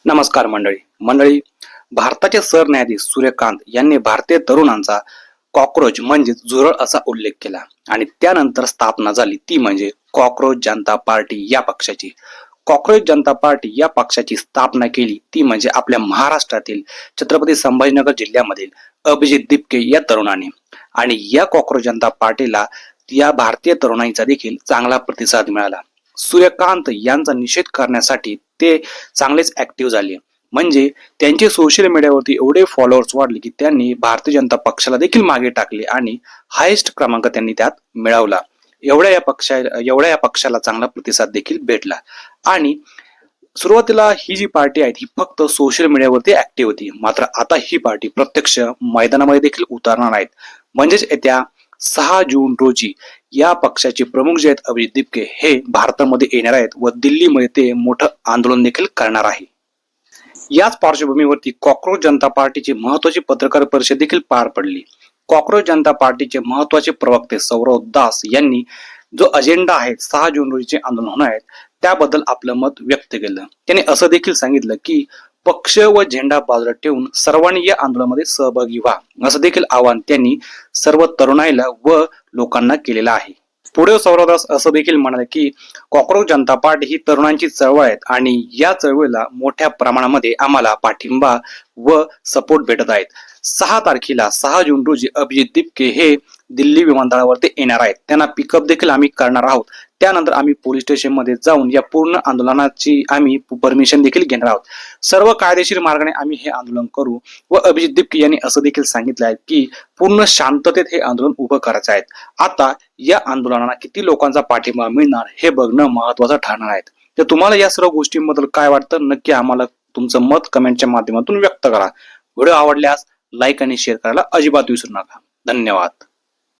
नमस्कार मंडळी भारताचे सरन्यायाधीश सूर्यकांत यांनी भारतीय तरुणांचा कॉक्रोच म्हणजे झुरळ असा उल्लेख केला आणि त्यानंतर स्थापना झाली ती म्हणजे कॉक्रोच जनता पार्टी या पक्षाची. कॉक्रोच जनता पार्टी या पक्षाची स्थापना केली ती म्हणजे आपल्या महाराष्ट्रातील छत्रपती संभाजीनगर जिल्ह्यामधील अभिजित दिपके या तरुणाने. आणि या कॉक्रोच जनता पार्टीला या भारतीय तरुणाईचा देखील चांगला प्रतिसाद मिळाला. सूर्यकांत यांचा निषेध करण्यासाठी ते चांगलेच ऍक्टिव्ह झाले. म्हणजे त्यांचे सोशल मीडियावरती एवढे फॉलोअर्स वाढले की त्यांनी भारतीय जनता पक्षाला देखील मागे टाकले आणि हायेस्ट क्रमांक त्यांनी त्यात मिळवला. एवढ्या या पक्षाला चांगला प्रतिसाद देखील भेटला. आणि सुरुवातीला ही जी पार्टी आहे ही फक्त सोशल मीडियावरती ऍक्टिव्ह होती, मात्र आता ही पार्टी प्रत्यक्ष मैदानामध्ये देखील उतरणार आहेत. म्हणजेच येत्या 6 जून रोजी या पक्षाचे प्रमुख जे आहेत अभिजित दिपके हे भारतामध्ये येणार आहेत व दिल्लीमध्ये ते मोठं आंदोलन देखील करणार आहे. याच पार्श्वभूमीवरती कॉक्रोच जनता पार्टीची महत्वाची पत्रकार परिषद देखील पार पडली. कॉक्रोच जनता पार्टीचे महत्वाचे प्रवक्ते सौरव दास यांनी जो अजेंडा आहे 6 जून रोजीचे आंदोलन होणार आहेत त्याबद्दल आपलं मत व्यक्त केलं. त्यांनी असं देखील सांगितलं की पक्ष व झेंडा बाजूला ठेवून सर्वांनी या आंदोलनामध्ये सहभागी व्हा असं देखील आवाहन त्यांनी सर्व तरुणाईला व लोकांना केलेलं आहे. पुढे सौरवदास असं देखील म्हणाले की कॉक्रोच जनता पार्टी ही तरुणांची चळवळ आहे आणि या चळवळीला मोठ्या प्रमाणामध्ये आम्हाला पाठिंबा व सपोर्ट भेटत आहेत. 6 जून रोजी अभिजित दिपके हे दिल्ली विमानतळावरती येणार आहेत. त्यांना पिकअप देखील आम्ही करणार आहोत. त्यानंतर आम्ही पोलीस स्टेशन मध्ये जाऊन या पूर्ण आंदोलनाची आम्ही परमिशन देखील घेणार आहोत. सर्व कायदेशीर मार्गाने आम्ही हे आंदोलन करू व अभिजित दिपके यांनी असं देखील सांगितलं आहे की पूर्ण शांततेत हे आंदोलन उभं करायचं आहे. आता या आंदोलनाला किती लोकांचा पाठिंबा मिळणार हे बघणं महत्वाचं ठरणार आहे. तर तुम्हाला या सर्व गोष्टींबद्दल काय वाटतं नक्की आम्हाला तुमचं मत कमेंटच्या माध्यमातून व्यक्त करा. व्हिडिओ आवडल्यास लाईक आणि शेअर करायला अजिबात विसरू नका. धन्यवाद.